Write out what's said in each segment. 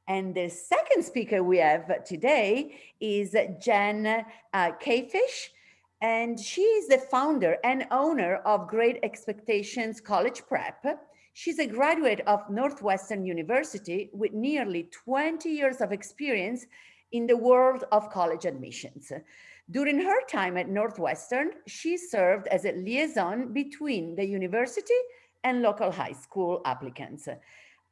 And the second speaker we have today is Jen Kayfish, and she is the founder and owner of Great Expectations College Prep. She's a graduate of Northwestern University with nearly 20 years of experience in the world of college admissions. During her time at Northwestern, she served as a liaison between the university and local high school applicants.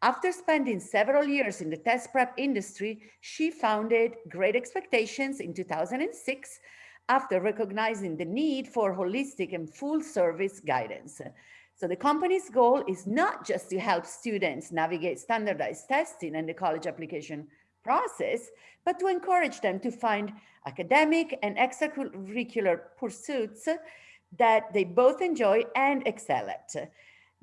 After spending several years in the test prep industry, she founded Great Expectations in 2006 after recognizing the need for holistic and full service guidance. So, the company's goal is not just to help students navigate standardized testing and the college application process, but to encourage them to find academic and extracurricular pursuits that they both enjoy and excel at.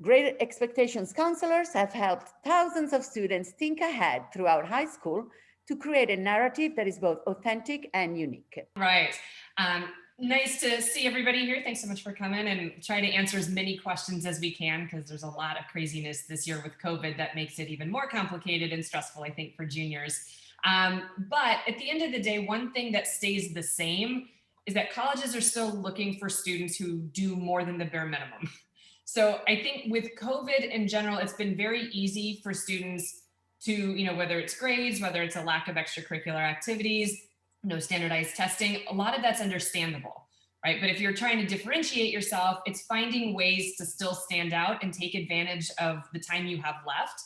Great Expectations counselors have helped thousands of students think ahead throughout high school to create a narrative that is both authentic and unique. Right. Nice to see everybody here. Thanks so much for coming, and try to answer as many questions as we can, because there's a lot of craziness this year with COVID that makes it even more complicated and stressful, I think, for juniors. But at the end of the day, one thing that stays the same is that colleges are still looking for students who do more than the bare minimum. So I think with COVID in general, it's been very easy for students to, whether it's grades, whether it's a lack of extracurricular activities, no standardized testing, a lot of that's understandable, right? But if you're trying to differentiate yourself, it's finding ways to still stand out and take advantage of the time you have left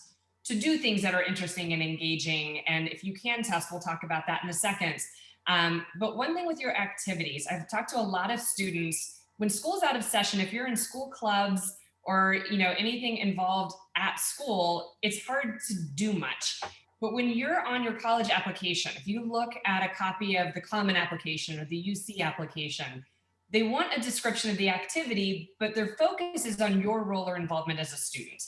to do things that are interesting and engaging. And if you can test, we'll talk about that in a second. But one thing with your activities, I've talked to a lot of students when school's out of session, if you're in school clubs or anything involved at school, it's hard to do much. But when you're on your college application, if you look at a copy of the Common Application or the UC application, they want a description of the activity, but their focus is on your role or involvement as a student,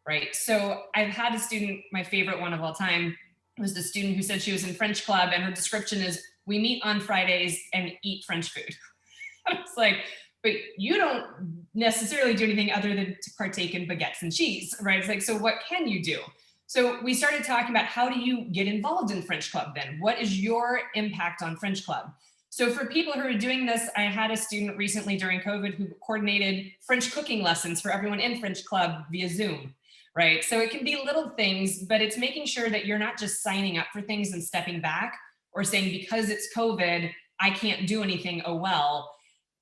right? So I've had a student, my favorite one of all time, was the student who said she was in French club, and her description is, we meet on Fridays and eat French food. It's like, but you don't necessarily do anything other than to partake in baguettes and cheese, right? It's like, so what can you do? So we started talking about, how do you get involved in French Club then? What is your impact on French Club? So for people who are doing this, I had a student recently during COVID who coordinated French cooking lessons for everyone in French Club via Zoom, right? So it can be little things, but it's making sure that you're not just signing up for things and stepping back or saying, because it's COVID, I can't do anything, oh well.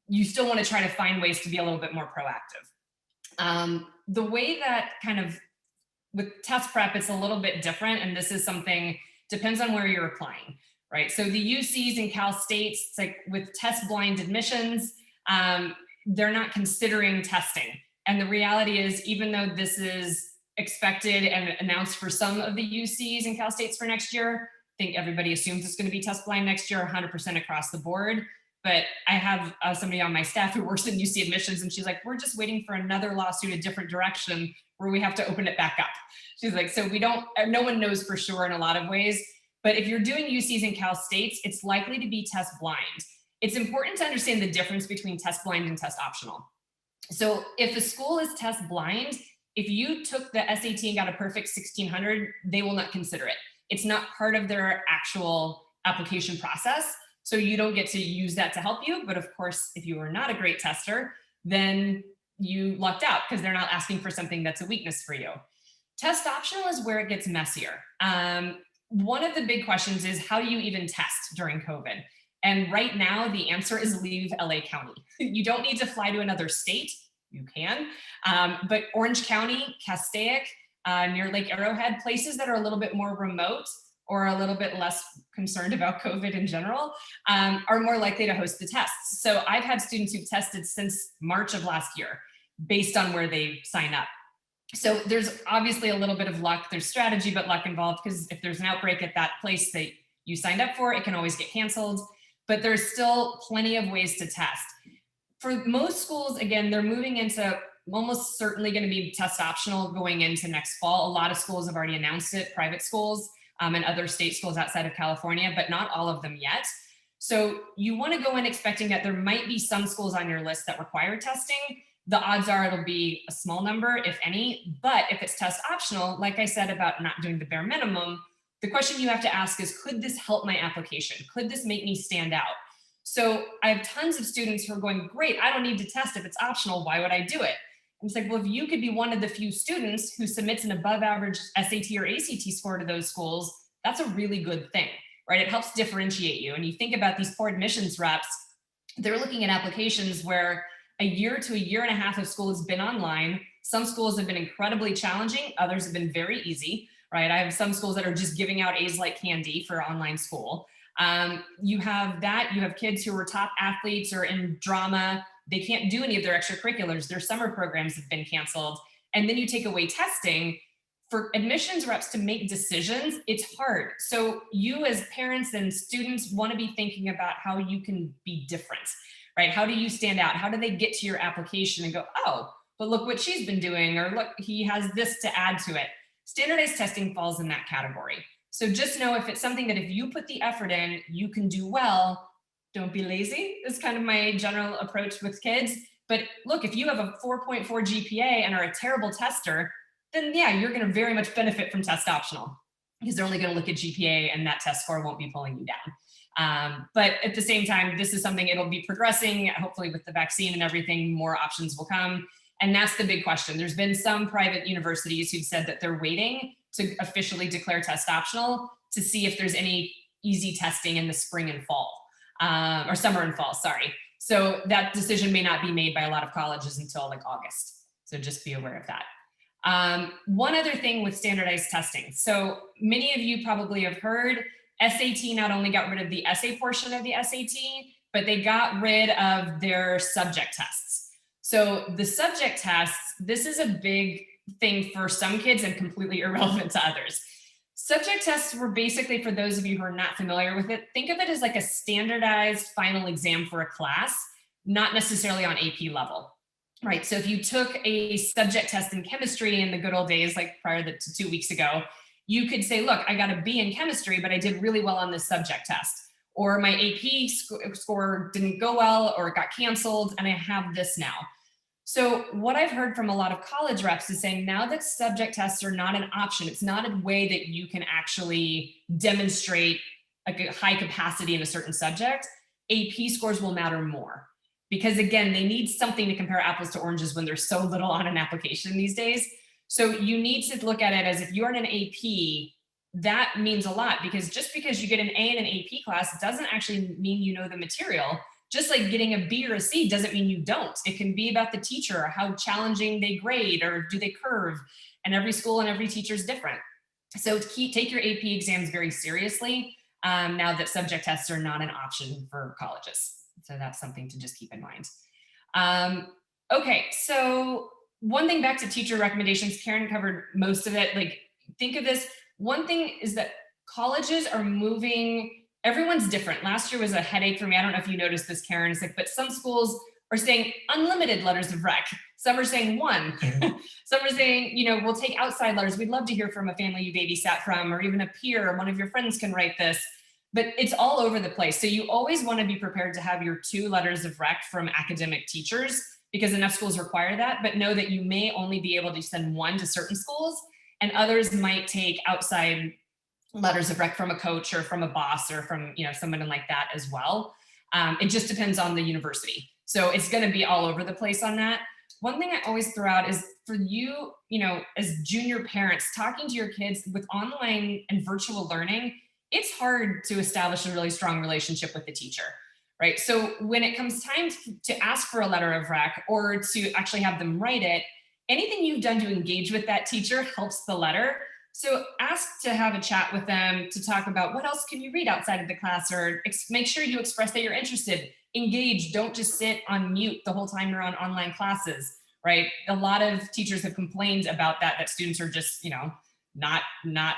You still want to try to find ways to be a little bit more proactive. The way that kind of with test prep, it's a little bit different. And this is something, depends on where you're applying, right? So the UCs and Cal States, it's like with test blind admissions, they're not considering testing. And the reality is, even though this is expected and announced for some of the UCs and Cal States for next year, I think everybody assumes it's going to be test blind next year, 100% across the board. But I have somebody on my staff who works in UC admissions, and she's like, we're just waiting for another lawsuit a different direction where we have to open it back up. She's like, so no one knows for sure in a lot of ways. But if you're doing UCs and Cal States, it's likely to be test blind. It's important to understand the difference between test blind and test optional. So if a school is test blind, if you took the SAT and got a perfect 1600, they will not consider it. It's not part of their actual application process. So you don't get to use that to help you. But of course, if you are not a great tester, then you lucked out because they're not asking for something that's a weakness for you. Test optional is where it gets messier. One of the big questions is, how do you even test during COVID? And right now, the answer is leave LA County. You don't need to fly to another state. You can. But Orange County, Castaic, near Lake Arrowhead, places that are a little bit more remote or a little bit less concerned about COVID in general, are more likely to host the tests. So I've had students who've tested since March of last year based on where they sign up. So there's obviously a little bit of luck, there's strategy, but luck involved, because if there's an outbreak at that place that you signed up for, it can always get canceled, but there's still plenty of ways to test. For most schools, again, they're moving into almost certainly going to be test optional going into next fall. A lot of schools have already announced it, private schools, and other state schools outside of California, but not all of them yet. So you want to go in expecting that there might be some schools on your list that require testing. The odds are it'll be a small number, if any, but if it's test optional, like I said about not doing the bare minimum, The question you have to ask is, could this help my application? Could this make me stand out? So I have tons of students who are going, great, I don't need to test if it's optional. Why would I do it? And it's like, well, if you could be one of the few students who submits an above average SAT or ACT score to those schools, that's a really good thing, right? It helps differentiate you. And you think about these poor admissions reps, they're looking at applications where a year to a year and a half of school has been online. Some schools have been incredibly challenging. Others have been very easy, right? I have some schools that are just giving out A's like candy for online school. You have kids who are top athletes or in drama. They can't do any of their extracurriculars. Their summer programs have been canceled. And then you take away testing. For admissions reps to make decisions, it's hard. So you as parents and students want to be thinking about how you can be different, right? How do you stand out? How do they get to your application and go, oh, but look what she's been doing, or look, he has this to add to it. Standardized testing falls in that category. So just know if it's something that if you put the effort in, you can do well. Don't be lazy is kind of my general approach with kids. But look, if you have a 4.4 GPA and are a terrible tester, then yeah, you're going to very much benefit from test optional because they're only going to look at GPA and that test score won't be pulling you down. But at the same time, this is something it'll be progressing. Hopefully with the vaccine and everything, more options will come. And that's the big question. There's been some private universities who've said that they're waiting to officially declare test optional to see if there's any easy testing in the spring and fall, or summer and fall, sorry. So that decision may not be made by a lot of colleges until like August. So just be aware of that. One other thing with standardized testing. So many of you probably have heard SAT not only got rid of the essay portion of the SAT, but they got rid of their subject tests. So the subject tests, this is a big thing for some kids and completely irrelevant to others. Subject tests were basically, for those of you who are not familiar with it, think of it as like a standardized final exam for a class, not necessarily on AP level. Right. So if you took a subject test in chemistry in the good old days, like prior to 2 weeks ago, you could say, look, I got a B in chemistry, but I did really well on this subject test. Or my AP score didn't go well or it got canceled and I have this now. So what I've heard from a lot of college reps is saying now that subject tests are not an option, it's not a way that you can actually demonstrate a high capacity in a certain subject, AP scores will matter more. Because again, they need something to compare apples to oranges when there's so little on an application these days. So you need to look at it as if you're in an AP, that means a lot because just because you get an A in an AP class doesn't actually mean you know the material. Just like getting a B or a C doesn't mean you don't. It can be about the teacher, or how challenging they grade, or do they curve? And every school and every teacher is different. So take your AP exams very seriously now that subject tests are not an option for colleges. So that's something to just keep in mind. Okay, so one thing back to teacher recommendations, Karen covered most of it. Like, think of this. One thing is that colleges are moving, everyone's different. Last year was a headache for me. I don't know if you noticed this, Karen. It's like, but some schools are saying unlimited letters of rec. Some are saying one. Some are saying, we'll take outside letters. We'd love to hear from a family you babysat from, or even a peer, or one of your friends can write this. But it's all over the place. So you always want to be prepared to have your 2 letters of rec from academic teachers because enough schools require that, but know that you may only be able to send 1 to certain schools and others might take outside letters of rec from a coach or from a boss or from, someone like that as well. It just depends on the university. So it's going to be all over the place on that. One thing I always throw out is for you, as junior parents, talking to your kids with online and virtual learning, it's hard to establish a really strong relationship with the teacher, right? So when it comes time to ask for a letter of rec or to actually have them write it, anything you've done to engage with that teacher helps the letter. So ask to have a chat with them to talk about what else can you read outside of the class, or make sure you express that you're interested. Engage, don't just sit on mute the whole time you're on online classes, right? A lot of teachers have complained about that students are just, not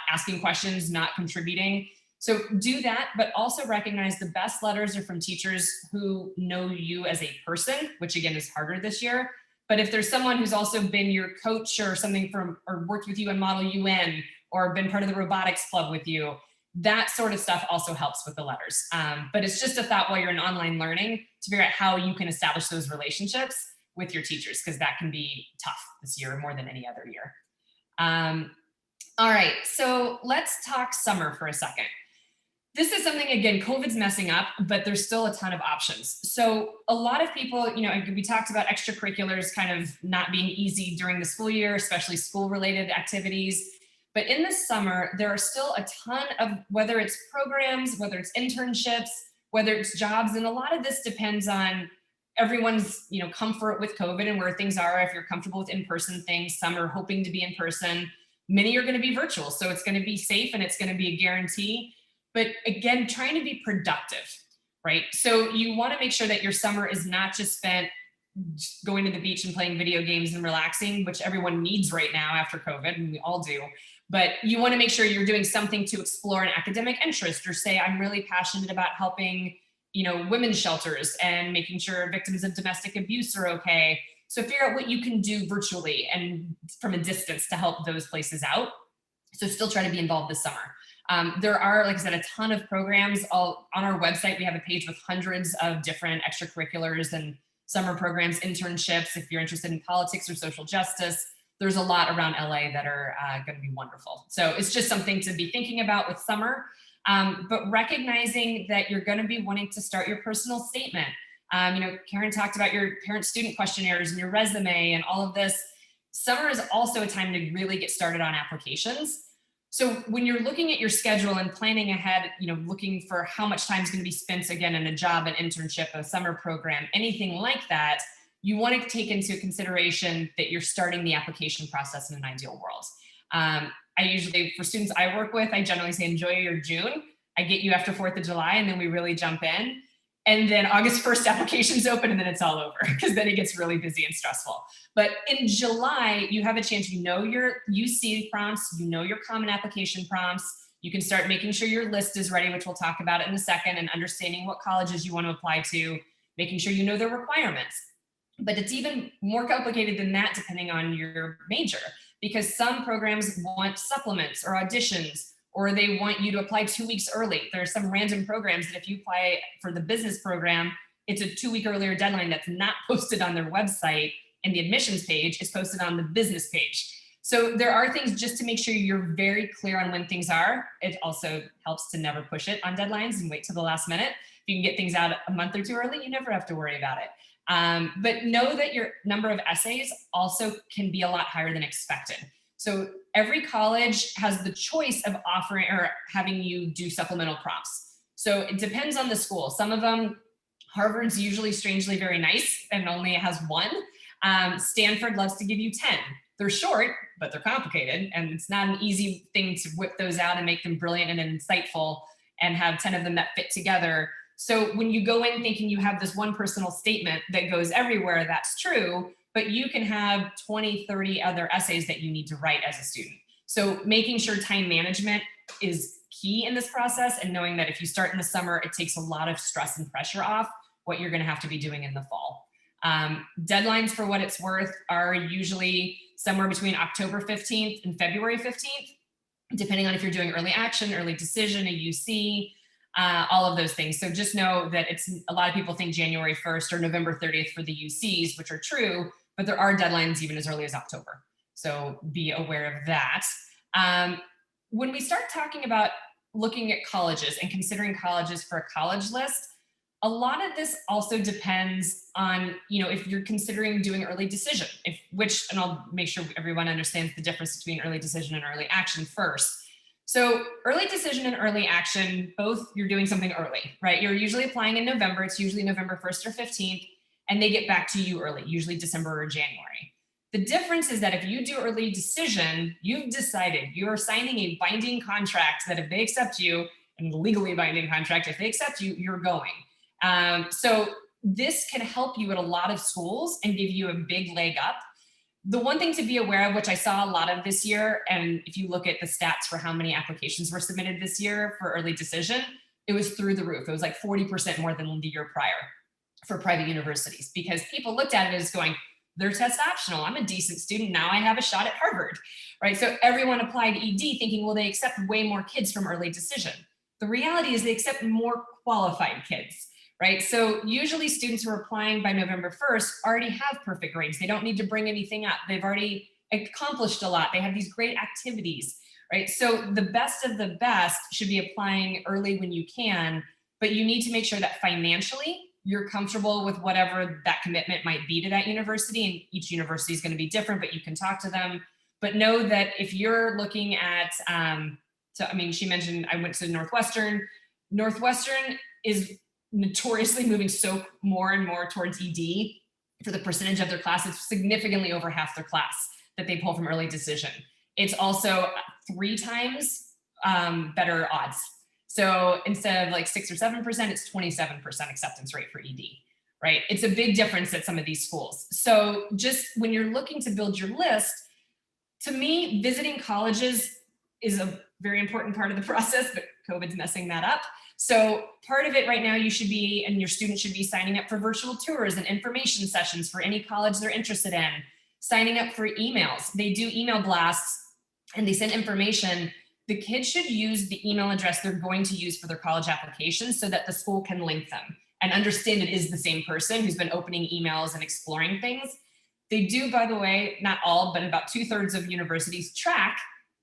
asking questions, not contributing. So do that, but also recognize the best letters are from teachers who know you as a person, which again is harder this year. But if there's someone who's also been your coach or something or worked with you in Model UN or been part of the robotics club with you, that sort of stuff also helps with the letters. But it's just a thought while you're in online learning to figure out how you can establish those relationships with your teachers, because that can be tough this year more than any other year. All right, so let's talk summer for a second. This is something, again, COVID's messing up, but there's still a ton of options. So a lot of people, we talked about extracurriculars kind of not being easy during the school year, especially school related activities. But in the summer, there are still a ton of, whether it's programs, whether it's internships, whether it's jobs. And a lot of this depends on everyone's, comfort with COVID and where things are. If you're comfortable with in-person things, some are hoping to be in person. Many are going to be virtual. So it's going to be safe and it's going to be a guarantee. But again, trying to be productive, right? So you want to make sure that your summer is not just spent going to the beach and playing video games and relaxing, which everyone needs right now after COVID, and we all do. But you want to make sure you're doing something to explore an academic interest, or say, I'm really passionate about helping, women's shelters and making sure victims of domestic abuse are okay. So figure out what you can do virtually and from a distance to help those places out. So still try to be involved this summer. There are, like I said, a ton of programs. On our website, we have a page with hundreds of different extracurriculars and summer programs, internships. If you're interested in politics or social justice, there's a lot around LA that are going to be wonderful. So it's just something to be thinking about with summer, but recognizing that you're going to be wanting to start your personal statement. Karen talked about your parent-student questionnaires and your resume and all of this. Summer is also a time to really get started on applications. So when you're looking at your schedule and planning ahead, looking for how much time is going to be spent again in a job, an internship, a summer program, anything like that, you want to take into consideration that you're starting the application process in an ideal world. I usually, for students I work with, I generally say, enjoy your June. I get you after 4th of July, and then we really jump in. And then August 1st, applications open, and then it's all over, because then it gets really busy and stressful. But in July, you have a chance, your UC prompts, your common application prompts. You can start making sure your list is ready, which we'll talk about in a second, and understanding what colleges you want to apply to, making sure you know their requirements. But it's even more complicated than that, depending on your major, because some programs want supplements or auditions, or they want you to apply 2 weeks early. There are some random programs that if you apply for the business program, it's a 2-week earlier deadline that's not posted on their website, and the admissions page is posted on the business page. So there are things just to make sure you're very clear on when things are. It also helps to never push it on deadlines and wait till the last minute. If you can get things out a month or two early, you never have to worry about it. But know that your number of essays also can be a lot higher than expected. So every college has the choice of offering or having you do supplemental prompts. So it depends on the school. Some of them, Harvard's usually strangely very nice and only has 1. Stanford loves to give you 10. They're short, but they're complicated. And it's not an easy thing to whip those out and make them brilliant and insightful and have 10 of them that fit together. So when you go in thinking you have this one personal statement that goes everywhere, that's true, but you can have 20, 30 other essays that you need to write as a student. So making sure time management is key in this process, and knowing that if you start in the summer, it takes a lot of stress and pressure off what you're going to have to be doing in the fall. Deadlines, for what it's worth, are usually somewhere between October 15th and February 15th, depending on if you're doing early action, early decision, a UC, all of those things. So just know that a lot of people think January 1st or November 30th for the UCs, which are true, but there are deadlines even as early as October. So be aware of that. When we start talking about looking at colleges and considering colleges for a college list, a lot of this also depends on, if you're considering doing early decision, and I'll make sure everyone understands the difference between early decision and early action first. So early decision and early action, both you're doing something early, right? You're usually applying in November. It's usually November 1st or 15th, and they get back to you early, usually December or January. The difference is that if you do early decision, you've decided you're signing a binding contract that if they accept you, and legally binding contract, if they accept you, you're going. So this can help you at a lot of schools and give you a big leg up. The one thing to be aware of, which I saw a lot of this year, and if you look at the stats for how many applications were submitted this year for early decision, it was through the roof. It was like 40% more than the year prior for private universities, because people looked at it as going, they're test optional. I'm a decent student. Now I have a shot at Harvard, right? So everyone applied ED thinking, well, they accept way more kids from early decision. The reality is they accept more qualified kids, right? So usually students who are applying by November 1st already have perfect grades. They don't need to bring anything up. They've already accomplished a lot. They have these great activities, right? So the best of the best should be applying early when you can, but you need to make sure that financially you're comfortable with whatever that commitment might be to that university. And each university is going to be different, but you can talk to them. But know that if you're looking at, so I mean, she mentioned I went to Northwestern. Northwestern is notoriously moving so more and more towards ED for the percentage of their class. It's significantly over half their class that they pull from early decision. It's also 3 times better odds. So instead of like 6 or 7%, it's 27% acceptance rate for ED, right? It's a big difference at some of these schools. So just when you're looking to build your list, to me, visiting colleges is a very important part of the process, but COVID's messing that up. So part of it right now, you should be, and your students should be signing up for virtual tours and information sessions for any college they're interested in, signing up for emails. They do email blasts and they send information. The kids should use the email address they're going to use for their college application so that the school can link them and understand it is the same person who's been opening emails and exploring things. They do, by the way, not all, but about 2/3 of universities track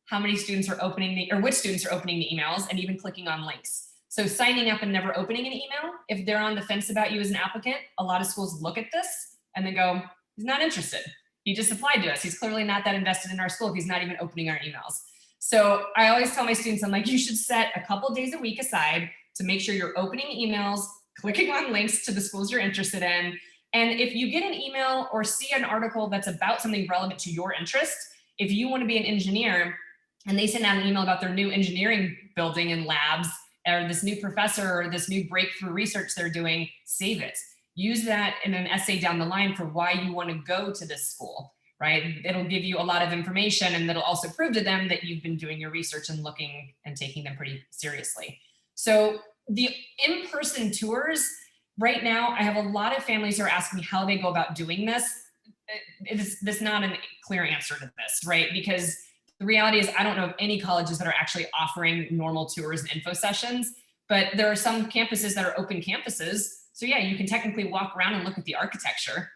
how many students are opening or which students are opening the emails and even clicking on links. So signing up and never opening an email, if they're on the fence about you as an applicant, a lot of schools look at this and they go, he's not interested. He just applied to us. He's clearly not that invested in our school if he's not even opening our emails. So I always tell my students, I'm like, you should set a couple days a week aside to make sure you're opening emails, clicking on links to the schools you're interested in. And if you get an email or see an article that's about something relevant to your interest, if you want to be an engineer and they send out an email about their new engineering building and labs, or this new professor or this new breakthrough research they're doing, save it. Use that in an essay down the line for why you want to go to this school, right? It'll give you a lot of information and that'll also prove to them that you've been doing your research and looking and taking them pretty seriously. So the in-person tours, right now, I have a lot of families who are asking me how they go about doing this. There's not a clear answer to this, right? Because the reality is I don't know of any colleges that are actually offering normal tours and info sessions, but there are some campuses that are open campuses. So yeah, you can technically walk around and look at the architecture,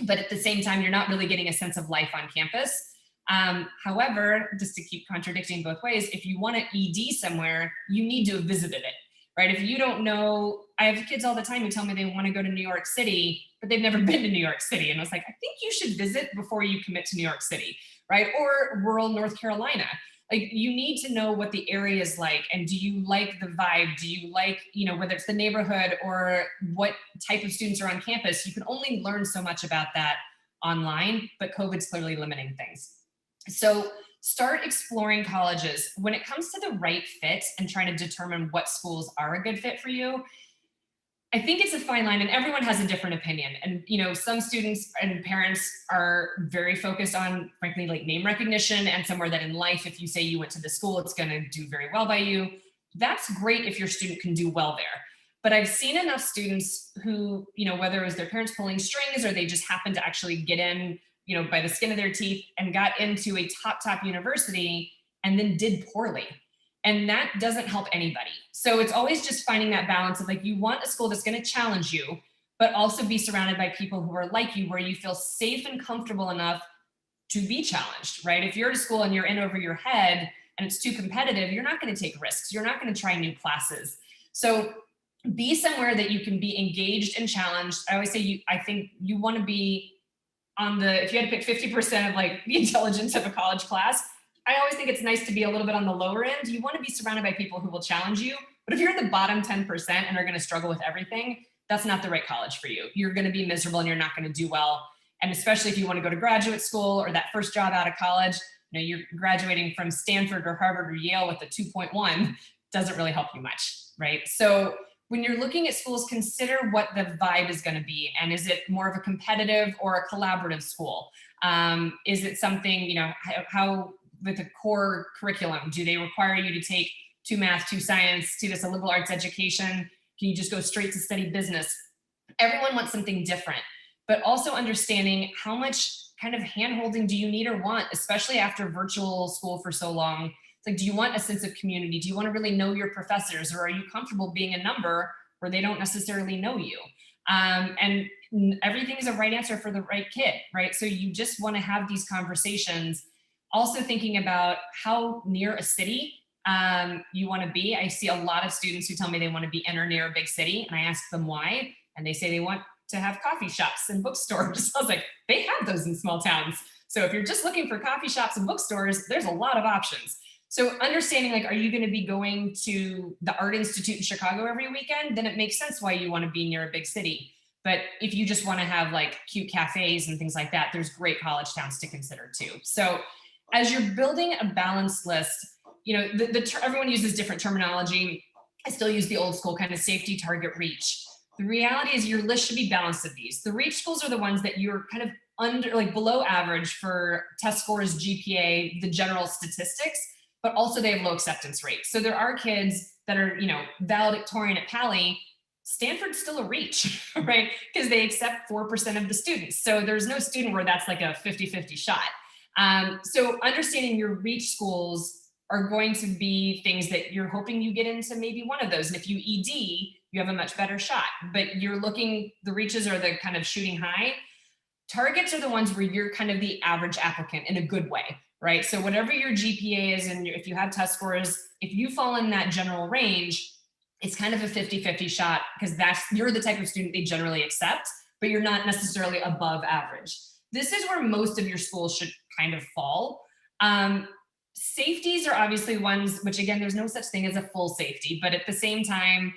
but at the same time, you're not really getting a sense of life on campus. However, just to keep contradicting both ways, if you want to ED somewhere, you need to have visited it, right? If you don't know, I have kids all the time who tell me they want to go to New York City, but they've never been to New York City. And I was like, I think you should visit before you commit to New York City, right? Or rural North Carolina. Like you need to know what the area is like, and do you like the vibe? Do you like, whether it's the neighborhood or what type of students are on campus? You can only learn so much about that online, but COVID's clearly limiting things. So start exploring colleges. When it comes to the right fit and trying to determine what schools are a good fit for you, I think it's a fine line and everyone has a different opinion. And, some students and parents are very focused on, frankly, like name recognition and somewhere that in life, if you say you went to the school, it's going to do very well by you. That's great if your student can do well there. But I've seen enough students who, whether it was their parents pulling strings or they just happened to actually get in, by the skin of their teeth and got into a top university and then did poorly. And that doesn't help anybody. So it's always just finding that balance of like, you want a school that's going to challenge you, but also be surrounded by people who are like you, where you feel safe and comfortable enough to be challenged, right? If you're at a school and you're in over your head and it's too competitive, you're not going to take risks. You're not going to try new classes. So be somewhere that you can be engaged and challenged. I always say, I think you want to be if you had to pick 50% of like the intelligence of a college class, I always think it's nice to be a little bit on the lower end. You want to be surrounded by people who will challenge you. But if you're in the bottom 10% and are going to struggle with everything, that's not the right college for you. You're going to be miserable and you're not going to do well. And especially if you want to go to graduate school or that first job out of college, you're graduating from Stanford or Harvard or Yale with a 2.1, doesn't really help you much, right? So when you're looking at schools, consider what the vibe is going to be. And is it more of a competitive or a collaborative school? Is it something, how with a core curriculum, do they require you to take 2 math, 2 science, 2 this, a liberal arts education? Can you just go straight to study business? Everyone wants something different, but also understanding how much kind of hand-holding do you need or want, especially after virtual school for so long. It's like, do you want a sense of community? Do you want to really know your professors, or are you comfortable being a number where they don't necessarily know you? And everything is a right answer for the right kid, right? So you just want to have these conversations. Also thinking about how near a city you want to be. I see a lot of students who tell me they want to be in or near a big city, and I ask them why, and they say they want to have coffee shops and bookstores. I was like, they have those in small towns. So if you're just looking for coffee shops and bookstores, there's a lot of options. So understanding, like, are you going to be going to the Art Institute in Chicago every weekend? Then it makes sense why you want to be near a big city. But if you just want to have like cute cafes and things like that, there's great college towns to consider too. So as you're building a balanced list, you know, everyone uses different terminology. I still use the old school kind of safety, target, reach. The reality is your list should be balanced of these. The reach schools are the ones that you're kind of under, like below average for test scores, GPA, the general statistics, but also they have low acceptance rates. So there are kids that are, you know, valedictorian at Pally. Stanford's still a reach, right? Because they accept 4% of the students. So there's no student where that's like a 50-50 shot. So understanding your reach schools are going to be things that you're hoping you get into maybe one of those. And if you ED, you have a much better shot. But you're looking, the reaches are the kind of shooting high. Targets are the ones where you're kind of the average applicant in a good way, right? So whatever your GPA is, and if you have test scores, if you fall in that general range, it's kind of a 50-50 shot, because you're the type of student they generally accept, but you're not necessarily above average. This is where most of your schools should kind of fall. Safeties are obviously ones, which again, there's no such thing as a full safety, but at the same time,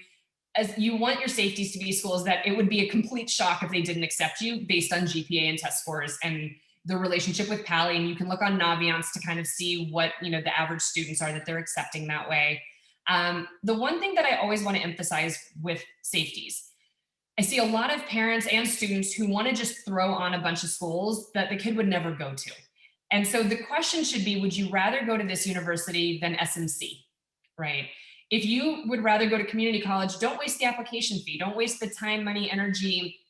as you want your safeties to be schools that it would be a complete shock if they didn't accept you based on GPA and test scores and the relationship with Pally. And you can look on Naviance to kind of see what, you know, the average students are that they're accepting that way. The one thing that I always want to emphasize with safeties, I see a lot of parents and students who want to just throw on a bunch of schools that the kid would never go to. And so the question should be, would you rather go to this university than SMC, right? If you would rather go to community college, don't waste the application fee. Don't waste the time, money, energy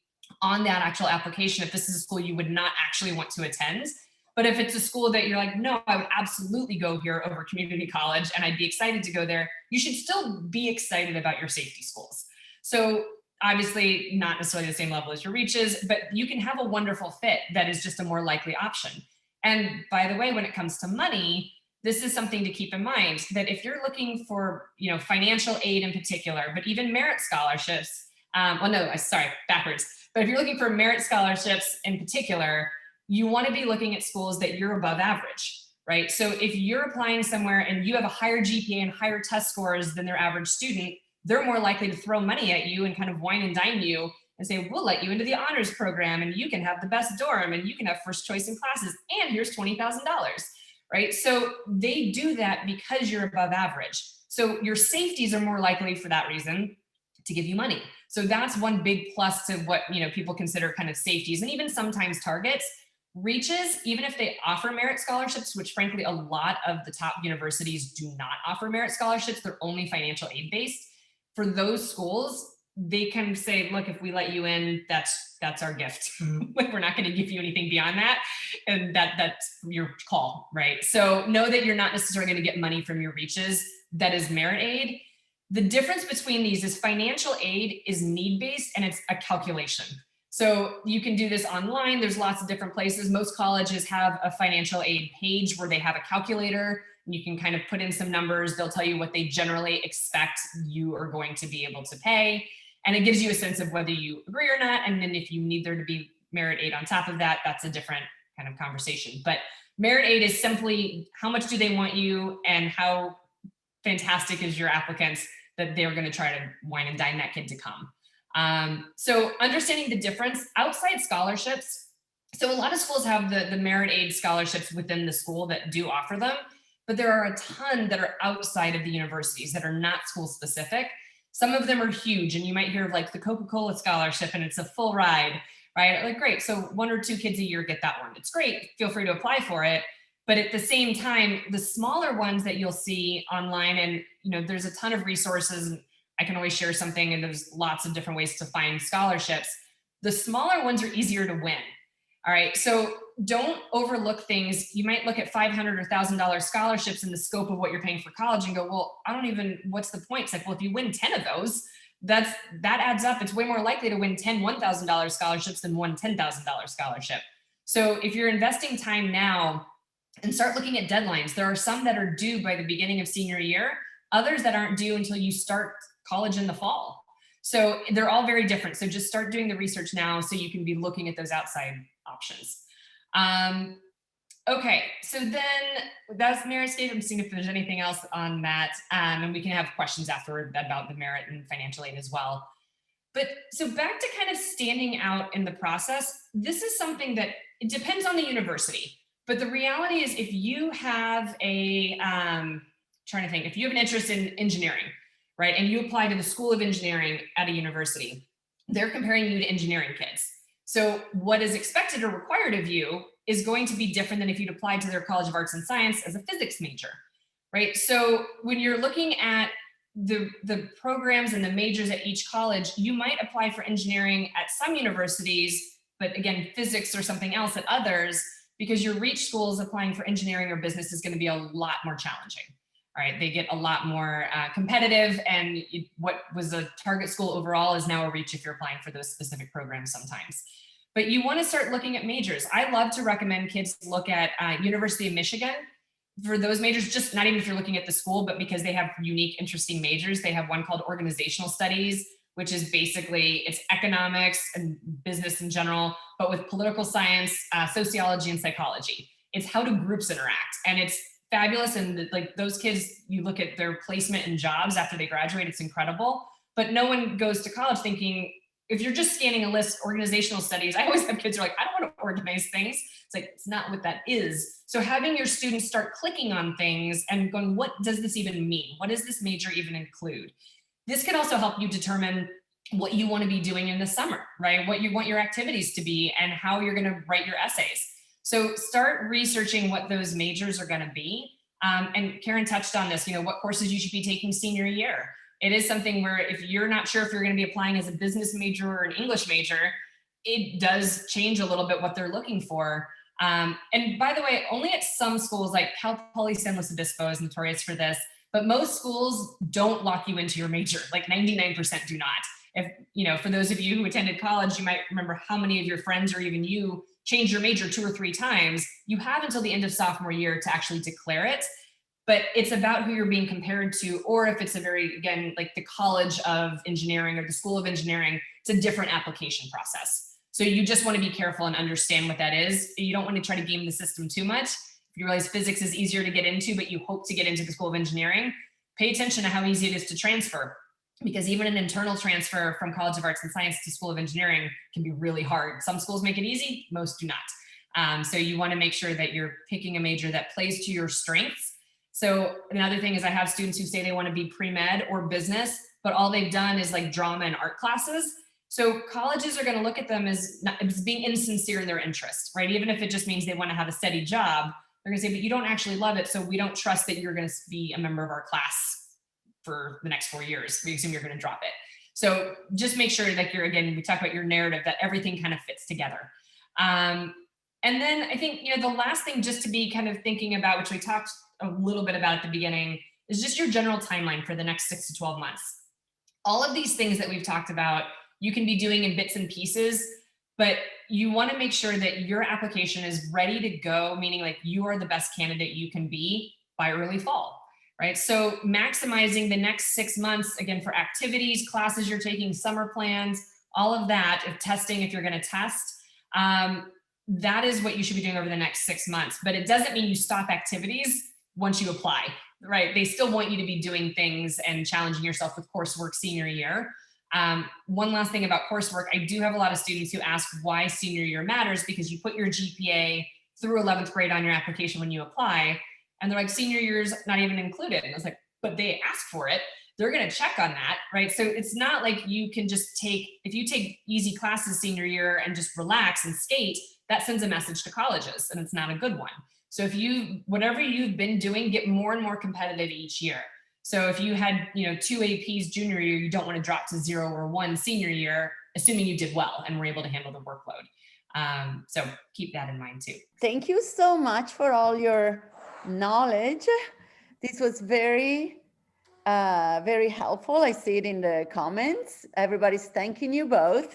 on that actual application if this is a school you would not actually want to attend. But if it's a school that you're like, no, I would absolutely go here over community college and I'd be excited to go there, you should still be excited about your safety schools. So obviously not necessarily the same level as your reaches, but you can have a wonderful fit that is just a more likely option. And by the way, when it comes to money, this is something to keep in mind, that if you're looking for, you know, financial aid in particular, but even merit scholarships, backwards. But if you're looking for merit scholarships in particular, you want to be looking at schools that you're above average, right? So if you're applying somewhere and you have a higher GPA and higher test scores than their average student, they're more likely to throw money at you and kind of wine and dine you and say, we'll let you into the honors program and you can have the best dorm and you can have first choice in classes and here's $20,000, right? So they do that because you're above average. So your safeties are more likely for that reason to give you money. So that's one big plus to what, you know, people consider kind of safeties, and even sometimes targets. Reaches, even if they offer merit scholarships, which frankly a lot of the top universities do not offer merit scholarships, they're only financial aid based. For those schools, they can say, look, if we let you in, that's our gift. Like, we're not going to give you anything beyond that. And that's your call, right? So know that you're not necessarily going to get money from your reaches. That is merit aid. The difference between these is financial aid is need-based and it's a calculation. So you can do this online. There's lots of different places. Most colleges have a financial aid page where they have a calculator. And you can kind of put in some numbers. They'll tell you what they generally expect you are going to be able to pay. And it gives you a sense of whether you agree or not. And then if you need there to be merit aid on top of that, that's a different kind of conversation. But merit aid is simply how much do they want you and how fantastic is your applicants that they're going to try to wine and dine that kid to come. So understanding the difference outside scholarships. So a lot of schools have the merit aid scholarships within the school that do offer them, but there are a ton that are outside of the universities that are not school specific. Some of them are huge, and you might hear of like the Coca-Cola scholarship and it's a full ride, right? Like, great. So 1 or 2 kids a year get that one. It's great. Feel free to apply for it. But at the same time, the smaller ones that you'll see online, and you know, there's a ton of resources. I can always share something, and there's lots of different ways to find scholarships. The smaller ones are easier to win. All right. So don't overlook things. You might look at $500 or $1,000 scholarships in the scope of what you're paying for college and go, well, what's the point? It's like, well, if you win 10 of those, that adds up. It's way more likely to win 10 $1,000 scholarships than one $10,000 scholarship. So if you're investing time now, and start looking at deadlines. There are some that are due by the beginning of senior year, others that aren't due until you start college in the fall. So they're all very different. So just start doing the research now so you can be looking at those outside options. Okay, so then that's Merit. I'm seeing if there's anything else on that, and we can have questions afterward about the merit and financial aid as well. But so back to kind of standing out in the process, this is something that it depends on the university. But the reality is, if you have trying to think, if you have an interest in engineering, right, and you apply to the School of Engineering at a university, they're comparing you to engineering kids. So what is expected or required of you is going to be different than if you'd applied to their College of Arts and Science as a physics major, right? So when you're looking at the programs and the majors at each college, you might apply for engineering at some universities, but again, physics or something else at others, because your reach schools applying for engineering or business is going to be a lot more challenging. All right, they get a lot more competitive, and what was a target school overall is now a reach if you're applying for those specific programs sometimes. But you want to start looking at majors. I love to recommend kids look at University of Michigan for those majors, just not even if you're looking at the school, but because they have unique, interesting majors. They have one called organizational studies, which is basically it's economics and business in general, but with political science, sociology, and psychology. It's how do groups interact, and it's fabulous. And like those kids, you look at their placement in jobs after they graduate, it's incredible. But no one goes to college thinking, if you're just scanning a list, organizational studies, I always have kids who are like, I don't want to organize things. It's like, it's not what that is. So having your students start clicking on things and going, what does this even mean? What does this major even include? This can also help you determine what you want to be doing in the summer, right? What you want your activities to be and how you're going to write your essays. So start researching what those majors are going to be. And Karen touched on this, what courses you should be taking senior year. It is something where if you're not sure if you're going to be applying as a business major or an English major, it does change a little bit what they're looking for. And by the way, only at some schools, like Cal Poly San Luis Obispo is notorious for this, but most schools don't lock you into your major. Like 99% do not. If, for those of you who attended college, you might remember how many of your friends or even you changed your major 2 or 3 times. You have until the end of sophomore year to actually declare it. But it's about who you're being compared to, or if it's again, like the College of Engineering or the School of Engineering, it's a different application process. So you just want to be careful and understand what that is. You don't want to try to game the system too much. If you realize physics is easier to get into, but you hope to get into the School of Engineering, pay attention to how easy it is to transfer. Because even an internal transfer from College of Arts and Science to School of Engineering can be really hard. Some schools make it easy, most do not. So you want to make sure that you're picking a major that plays to your strengths. So another thing is I have students who say they want to be pre-med or business, but all they've done is like drama and art classes. So colleges are going to look at them as being insincere in their interest, right? Even if it just means they want to have a steady job, they're going to say, but you don't actually love it. So we don't trust that you're going to be a member of our class for the next 4 years. We assume you're going to drop it. So just make sure that we talk about your narrative, that everything kind of fits together. And then I think, the last thing just to be kind of thinking about, which we talked a little bit about at the beginning, is just your general timeline for the next 6 to 12 months. All of these things that we've talked about, you can be doing in bits and pieces, but you want to make sure that your application is ready to go, meaning like you are the best candidate you can be by early fall, right? So maximizing the next 6 months, again, for activities, classes you're taking, summer plans, all of that, if testing, if you're going to test, that is what you should be doing over the next 6 months. But it doesn't mean you stop activities once you apply, right? They still want you to be doing things and challenging yourself with coursework senior year. One last thing about coursework, I do have a lot of students who ask why senior year matters, because you put your GPA through 11th grade on your application when you apply, and they're like, senior year's not even included. And I was like, but they asked for it. They're going to check on that, right? So it's not like you can just if you take easy classes senior year and just relax and skate, that sends a message to colleges, and it's not a good one. So if whatever you've been doing, get more and more competitive each year. So if you had, 2 APs junior year, you don't want to drop to 0 or 1 senior year, assuming you did well and were able to handle the workload. So keep that in mind too. Thank you so much for all your knowledge. This was very helpful. I see it in the comments. Everybody's thanking you both.